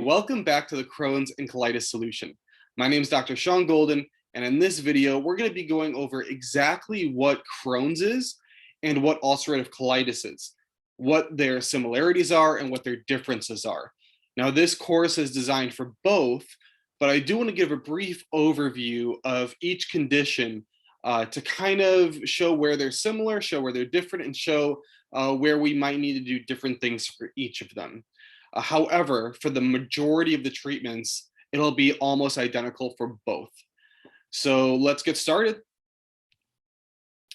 Welcome back to the Crohn's and Colitis solution. My name is Dr. Sean Golden, and in this video, we're going to be going over exactly what Crohn's is and what ulcerative colitis is, what their similarities are and what their differences are. Now, this course is designed for both, but I do want to give a brief overview of each condition to kind of show where they're similar, show where they're different, and show where we might need to do different things for each of them. However, for the majority of the treatments, it'll be almost identical for both. So let's get started.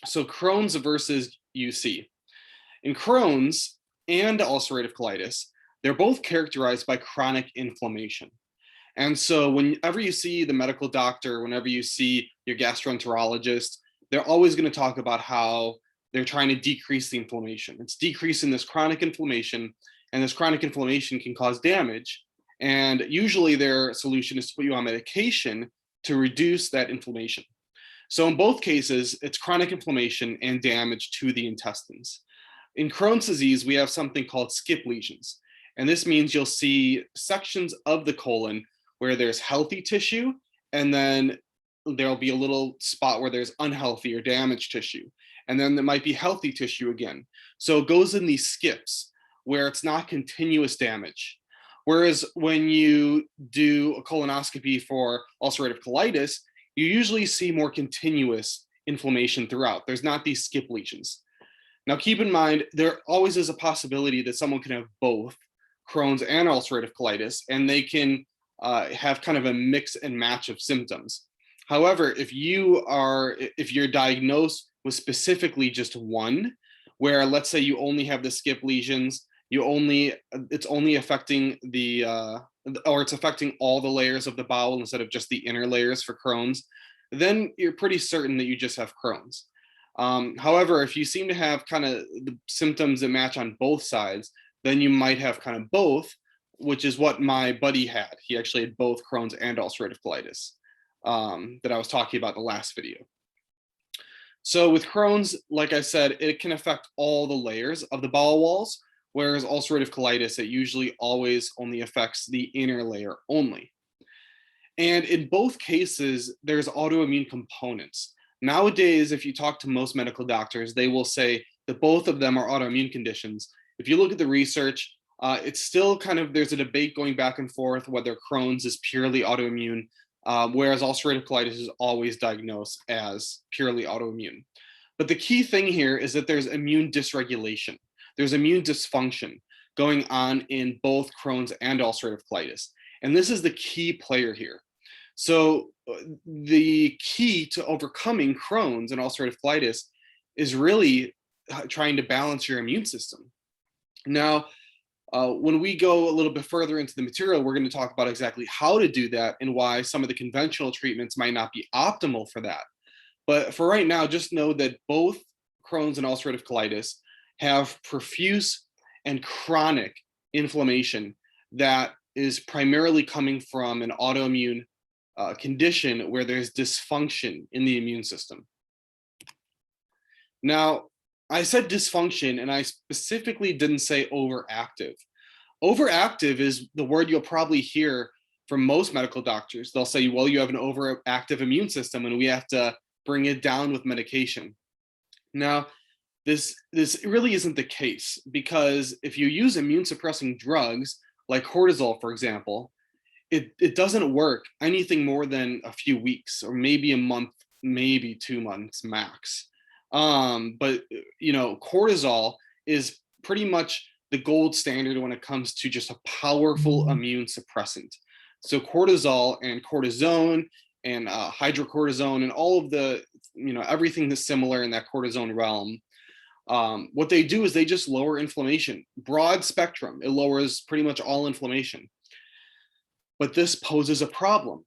So Crohn's versus UC. In Crohn's and ulcerative colitis, they're both characterized by chronic inflammation. And so whenever you see the medical doctor, whenever you see your gastroenterologist, they're always going to talk about how they're trying to decrease the inflammation. It's decreasing this chronic inflammation, and this chronic inflammation can cause damage. And usually their solution is to put you on medication to reduce that inflammation. So in both cases, it's chronic inflammation and damage to the intestines. In Crohn's disease, we have something called skip lesions. And this means you'll see sections of the colon where there's healthy tissue, and then there'll be a little spot where there's unhealthy or damaged tissue. And then there might be healthy tissue again. So it goes in these skips where it's not continuous damage. Whereas when you do a colonoscopy for ulcerative colitis, you usually see more continuous inflammation throughout. There's not these skip lesions. Now, keep in mind, there always is a possibility that someone can have both Crohn's and ulcerative colitis, and they can have kind of a mix and match of symptoms. However, if you're diagnosed with specifically just one, where let's say you only have the skip lesions, it's only affecting it's affecting all the layers of the bowel instead of just the inner layers for Crohn's, then you're pretty certain that you just have Crohn's. However, if you seem to have kind of the symptoms that match on both sides, then you might have kind of both, which is what my buddy had. He actually had both Crohn's and ulcerative colitis that I was talking about in the last video. So with Crohn's, like I said, it can affect all the layers of the bowel walls, whereas ulcerative colitis, it usually always only affects the inner layer only. And in both cases, there's autoimmune components. Nowadays, if you talk to most medical doctors, they will say that both of them are autoimmune conditions. If you look at the research, it's still kind of, there's a debate going back and forth whether Crohn's is purely autoimmune, whereas ulcerative colitis is always diagnosed as purely autoimmune. But the key thing here is that there's immune dysregulation. There's immune dysfunction going on in both Crohn's and ulcerative colitis. And this is the key player here. So the key to overcoming Crohn's and ulcerative colitis is really trying to balance your immune system. Now, when we go a little bit further into the material, we're going to talk about exactly how to do that and why some of the conventional treatments might not be optimal for that. But for right now, just know that both Crohn's and ulcerative colitis have profuse and chronic inflammation that is primarily coming from an autoimmune condition where there's dysfunction in the immune system. Now, I said dysfunction, and I specifically didn't say overactive. Overactive is the word you'll probably hear from most medical doctors. They'll say, well, you have an overactive immune system and we have to bring it down with medication. Now, this really isn't the case, because if you use immune suppressing drugs like cortisol, for example, it doesn't work anything more than a few weeks or maybe a month, maybe 2 months max. But cortisol is pretty much the gold standard when it comes to just a powerful immune suppressant. So cortisol and cortisone and hydrocortisone and all of the, everything that's similar in that cortisone realm, what they do is they just lower inflammation, broad spectrum. It lowers pretty much all inflammation. But this poses a problem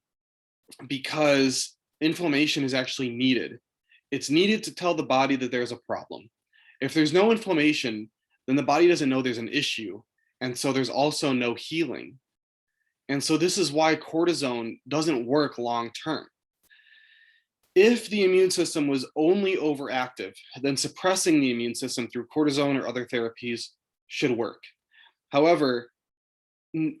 because inflammation is actually needed. It's needed to tell the body that there's a problem. If there's no inflammation, then the body doesn't know there's an issue. And so there's also no healing. And so this is why cortisone doesn't work long term. If the immune system was only overactive, then suppressing the immune system through cortisone or other therapies should work. However,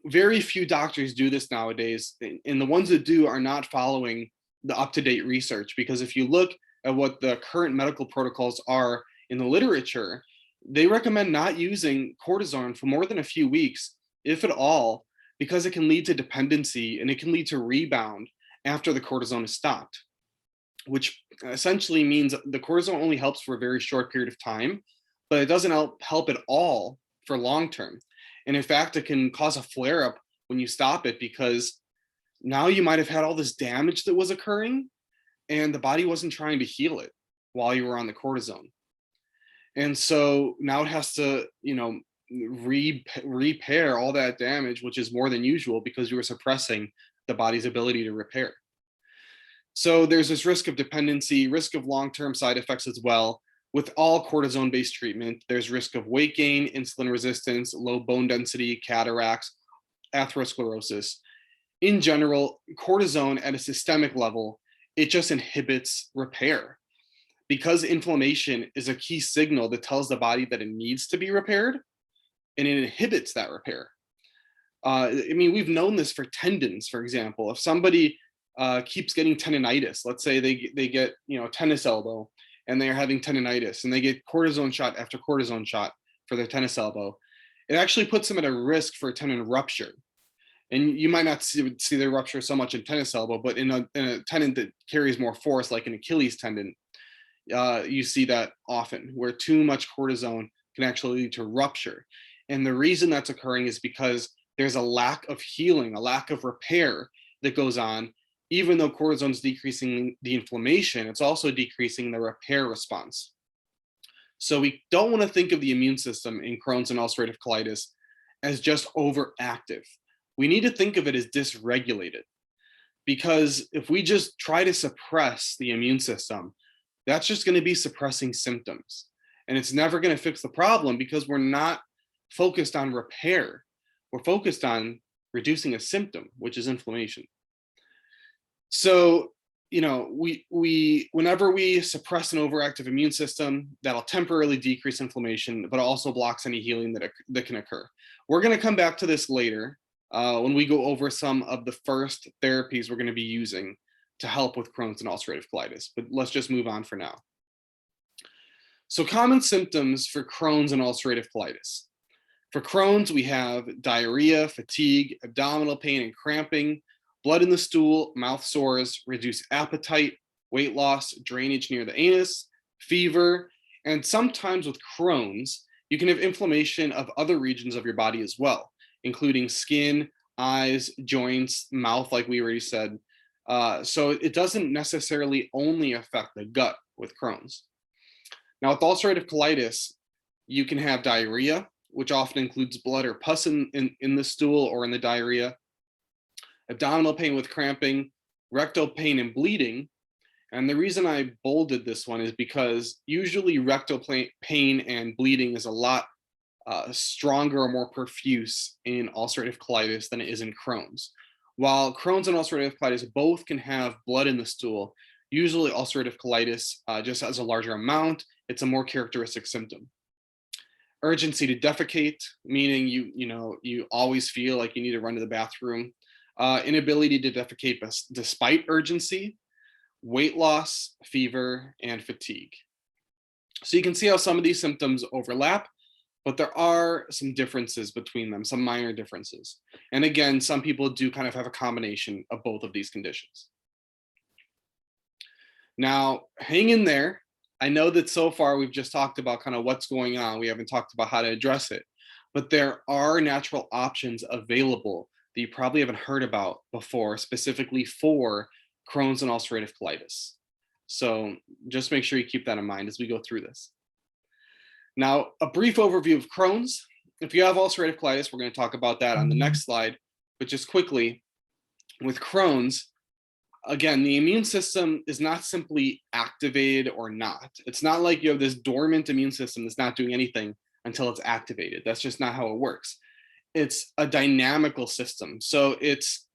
Very few doctors do this nowadays, and the ones that do are not following the up-to-date research, because if you look at what the current medical protocols are in the literature, they recommend not using cortisone for more than a few weeks, if at all, because it can lead to dependency and it can lead to rebound after the cortisone is stopped, which essentially means the cortisone only helps for a very short period of time, but it doesn't help at all for long term. And in fact, it can cause a flare up when you stop it, because now you might have had all this damage that was occurring and the body wasn't trying to heal it while you were on the cortisone. And so now it has to, repair all that damage, which is more than usual because you were suppressing the body's ability to repair. So there's this risk of dependency, risk of long-term side effects as well. With all cortisone-based treatment, there's risk of weight gain, insulin resistance, low bone density, cataracts, atherosclerosis. In general, cortisone at a systemic level, it just inhibits repair. Because inflammation is a key signal that tells the body that it needs to be repaired, and it inhibits that repair. We've known this for tendons, for example. If somebody keeps getting tendonitis, let's say they get tennis elbow, and they're having tendonitis, and they get cortisone shot after cortisone shot for their tennis elbow, it actually puts them at a risk for a tendon rupture. And you might not see the rupture so much in tennis elbow, but in a tendon that carries more force, like an Achilles tendon, you see that often, where too much cortisone can actually lead to rupture. And the reason that's occurring is because there's a lack of healing, a lack of repair that goes on. Even though cortisone is decreasing the inflammation, it's also decreasing the repair response. So we don't want to think of the immune system in Crohn's and ulcerative colitis as just overactive. We need to think of it as dysregulated, because if we just try to suppress the immune system, that's just going to be suppressing symptoms. And it's never going to fix the problem, because we're not focused on repair. We're focused on reducing a symptom, which is inflammation. So, whenever we suppress an overactive immune system, that'll temporarily decrease inflammation, but also blocks any healing that can occur. We're going to come back to this later when we go over some of the first therapies we're going to be using to help with Crohn's and ulcerative colitis. But let's just move on for now. So, common symptoms for Crohn's and ulcerative colitis. For Crohn's, we have diarrhea, fatigue, abdominal pain and cramping, blood in the stool, mouth sores, reduced appetite, weight loss, drainage near the anus, fever, and sometimes with Crohn's, you can have inflammation of other regions of your body as well, including skin, eyes, joints, mouth, like we already said. So it doesn't necessarily only affect the gut with Crohn's. Now, with ulcerative colitis, you can have diarrhea, which often includes blood or pus in the stool or in the diarrhea, abdominal pain with cramping, rectal pain and bleeding. And the reason I bolded this one is because usually rectal pain and bleeding is a lot stronger or more profuse in ulcerative colitis than it is in Crohn's. While Crohn's and ulcerative colitis both can have blood in the stool, usually ulcerative colitis just has a larger amount. It's a more characteristic symptom. Urgency to defecate, meaning you always feel like you need to run to the bathroom. Inability to defecate despite urgency, weight loss, fever, and fatigue. So you can see how some of these symptoms overlap, but there are some differences between them, some minor differences. And again, some people do kind of have a combination of both of these conditions. Now, hang in there. I know that so far we've just talked about kind of what's going on. We haven't talked about how to address it, but there are natural options available that you probably haven't heard about before, specifically for Crohn's and ulcerative colitis. So just make sure you keep that in mind as we go through this. Now, a brief overview of Crohn's. If you have ulcerative colitis, we're going to talk about that on the next slide, but just quickly, with Crohn's, again, the immune system is not simply activated or not. It's not like you have this dormant immune system that's not doing anything until it's activated. That's just not how it works. It's a dynamical system. So it's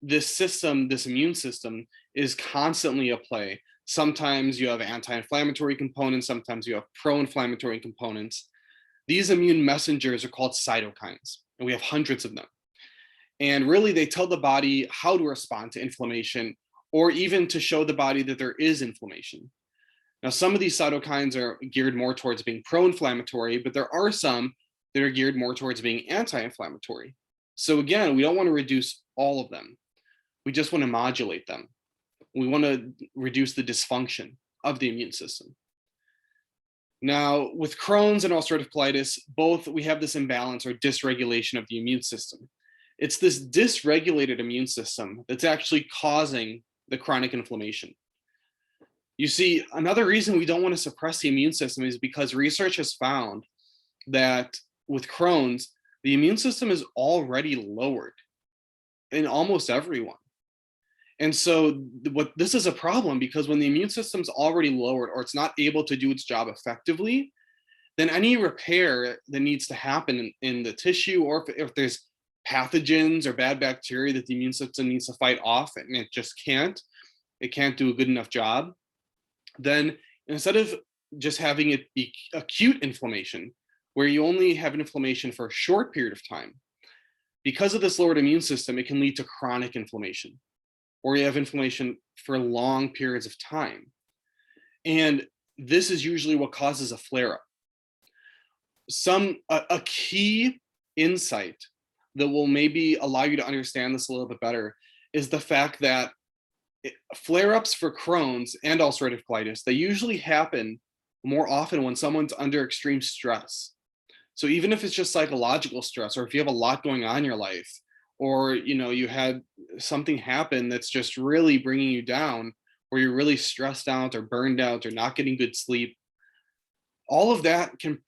this system, this immune system is constantly at play. Sometimes you have anti-inflammatory components, sometimes you have pro-inflammatory components. These immune messengers are called cytokines, and we have hundreds of them. And really, they tell the body how to respond to inflammation, or even to show the body that there is inflammation. Now, some of these cytokines are geared more towards being pro-inflammatory, but there are some that are geared more towards being anti-inflammatory. So again, we don't want to reduce all of them. We just want to modulate them. We want to reduce the dysfunction of the immune system. Now, with Crohn's and ulcerative colitis, both we have this imbalance or dysregulation of the immune system. It's this dysregulated immune system that's actually causing the chronic inflammation. You see, another reason we don't want to suppress the immune system is because research has found that with Crohn's, the immune system is already lowered in almost everyone. And so this is a problem, because when the immune system's already lowered or it's not able to do its job effectively, then any repair that needs to happen in the tissue, or if there's pathogens or bad bacteria that the immune system needs to fight off and it just can't do a good enough job, then instead of just having it be acute inflammation, where you only have inflammation for a short period of time, because of this lowered immune system, it can lead to chronic inflammation, or you have inflammation for long periods of time. And this is usually what causes a flare-up. A key insight that will maybe allow you to understand this a little bit better is the fact that flare-ups for Crohn's and ulcerative colitis, they usually happen more often when someone's under extreme stress. So even if it's just psychological stress, or if you have a lot going on in your life, or you had something happen that's just really bringing you down, or you're really stressed out or burned out or not getting good sleep, all of that can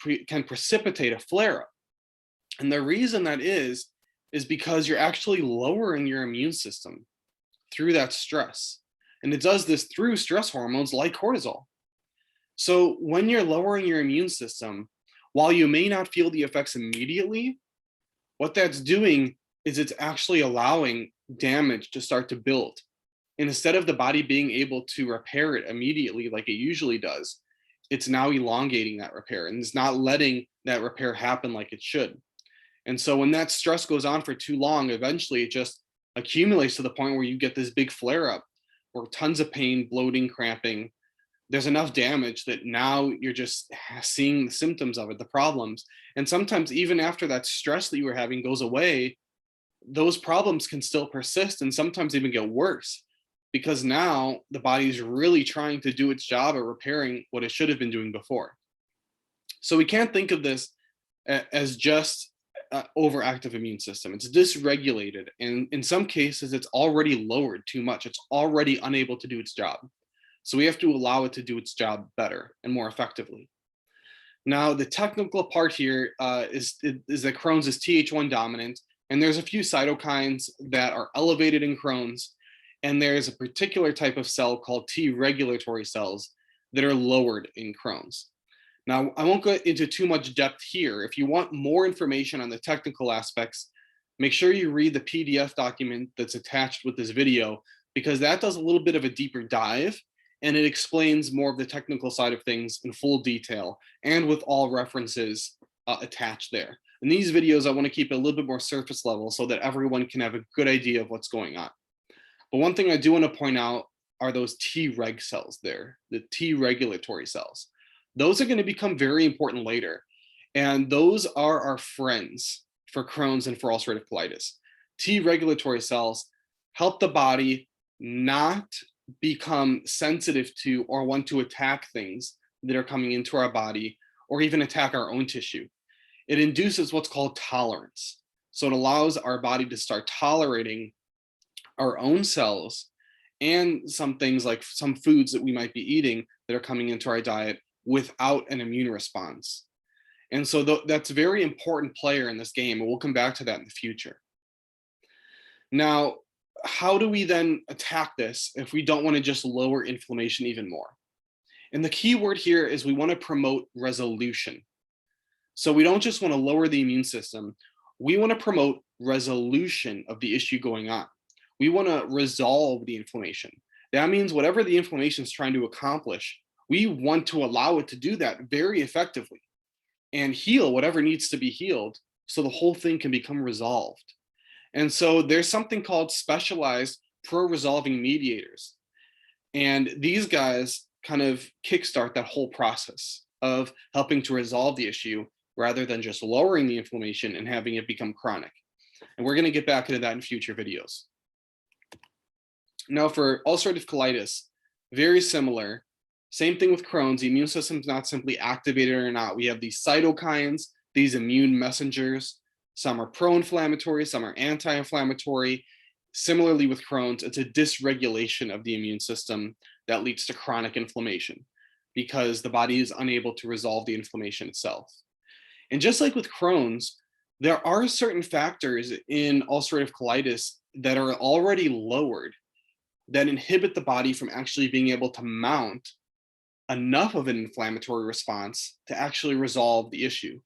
precipitate a flare-up. And the reason that is because you're actually lowering your immune system through that stress. And it does this through stress hormones like cortisol. So when you're lowering your immune system, while you may not feel the effects immediately, what that's doing is it's actually allowing damage to start to build. And instead of the body being able to repair it immediately like it usually does, it's now elongating that repair, and it's not letting that repair happen like it should. And so when that stress goes on for too long, eventually it just accumulates to the point where you get this big flare up, or tons of pain, bloating, cramping. There's enough damage that now you're just seeing the symptoms of it, the problems. And sometimes even after that stress that you were having goes away, those problems can still persist and sometimes even get worse, because now the body is really trying to do its job at repairing what it should have been doing before. So we can't think of this as just overactive immune system. It's dysregulated, and in some cases it's already lowered too much. It's already unable to do its job. So we have to allow it to do its job better and more effectively. Now, the technical part here is that Crohn's is Th1 dominant, and there's a few cytokines that are elevated in Crohn's, and there's a particular type of cell called T regulatory cells that are lowered in Crohn's. Now, I won't go into too much depth here. If you want more information on the technical aspects, make sure you read the PDF document that's attached with this video, because that does a little bit of a deeper dive, and it explains more of the technical side of things in full detail and with all references attached there. In these videos, I want to keep it a little bit more surface level so that everyone can have a good idea of what's going on. But one thing I do want to point out are those Treg cells there, the T regulatory cells. Those are going to become very important later. And those are our friends for Crohn's and for ulcerative colitis. T regulatory cells help the body not become sensitive to or want to attack things that are coming into our body, or even attack our own tissue. It induces what's called tolerance. So it allows our body to start tolerating our own cells and some things like some foods that we might be eating that are coming into our diet without an immune response. And so that's a very important player in this game, and we'll come back to that in the future. Now, how do we then attack this if we don't want to just lower inflammation even more? And the key word here is we want to promote resolution. So we don't just want to lower the immune system, we want to promote resolution of the issue going on. We want to resolve the inflammation. That means whatever the inflammation is trying to accomplish, we want to allow it to do that very effectively and heal whatever needs to be healed, so the whole thing can become resolved. And so there's something called specialized pro-resolving mediators. And these guys kind of kickstart that whole process of helping to resolve the issue rather than just lowering the inflammation and having it become chronic. And we're going to get back into that in future videos. Now for ulcerative colitis, very similar. Same thing with Crohn's. The immune system is not simply activated or not. We have these cytokines, these immune messengers. Some are pro-inflammatory, some are anti-inflammatory. Similarly with Crohn's, it's a dysregulation of the immune system that leads to chronic inflammation because the body is unable to resolve the inflammation itself. And just like with Crohn's, there are certain factors in ulcerative colitis that are already lowered that inhibit the body from actually being able to mount enough of an inflammatory response to actually resolve the issue.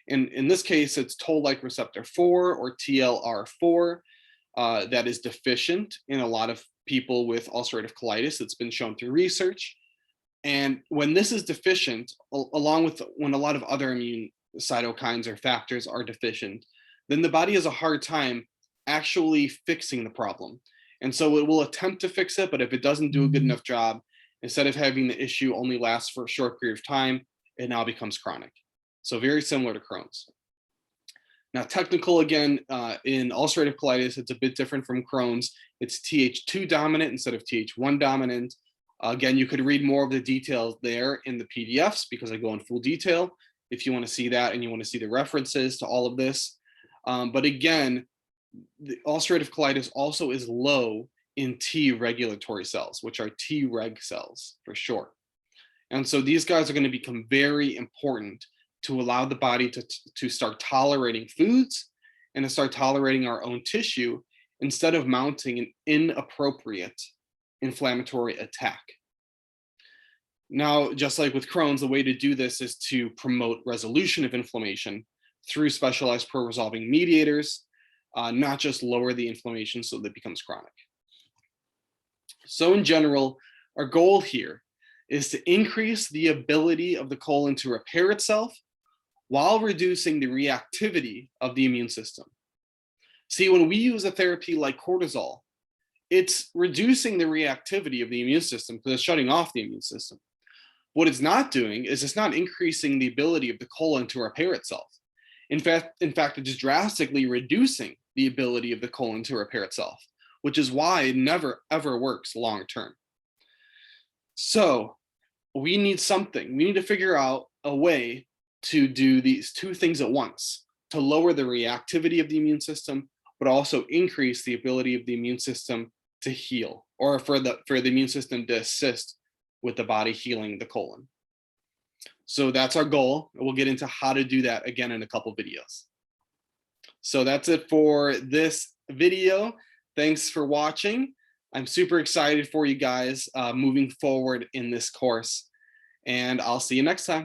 And in this case, it's toll-like receptor 4 or TLR4 that is deficient in a lot of people with ulcerative colitis. It's been shown through research. And when this is deficient, along with when a lot of other immune cytokines or factors are deficient, then the body has a hard time actually fixing the problem. And so it will attempt to fix it, but if it doesn't do a good enough job, instead of having the issue only last for a short period of time, it now becomes chronic. So very similar to Crohn's. Now, technical again, in ulcerative colitis, it's a bit different from Crohn's. It's Th2 dominant instead of Th1 dominant. Again, you could read more of the details there in the PDFs because I go in full detail if you want to see that and you want to see the references to all of this. But again, the ulcerative colitis also is low in T regulatory cells, which are Treg cells for short. And so these guys are going to become very important to allow the body to start tolerating foods and to start tolerating our own tissue instead of mounting an inappropriate inflammatory attack. Now, just like with Crohn's, the way to do this is to promote resolution of inflammation through specialized pro-resolving mediators, not just lower the inflammation so that it becomes chronic. So in general, our goal here is to increase the ability of the colon to repair itself while reducing the reactivity of the immune system. See, when we use a therapy like cortisol, it's reducing the reactivity of the immune system because it's shutting off the immune system. What it's not doing is it's not increasing the ability of the colon to repair itself. In fact, it is drastically reducing the ability of the colon to repair itself, which is why it never ever works long term. So we need something. We need to figure out a way to do these two things at once, to lower the reactivity of the immune system, but also increase the ability of the immune system to heal, or for the immune system to assist with the body healing the colon. So that's our goal. We'll get into how to do that again in a couple videos. So that's it for this video. Thanks for watching. I'm super excited for you guys moving forward in this course, and I'll see you next time.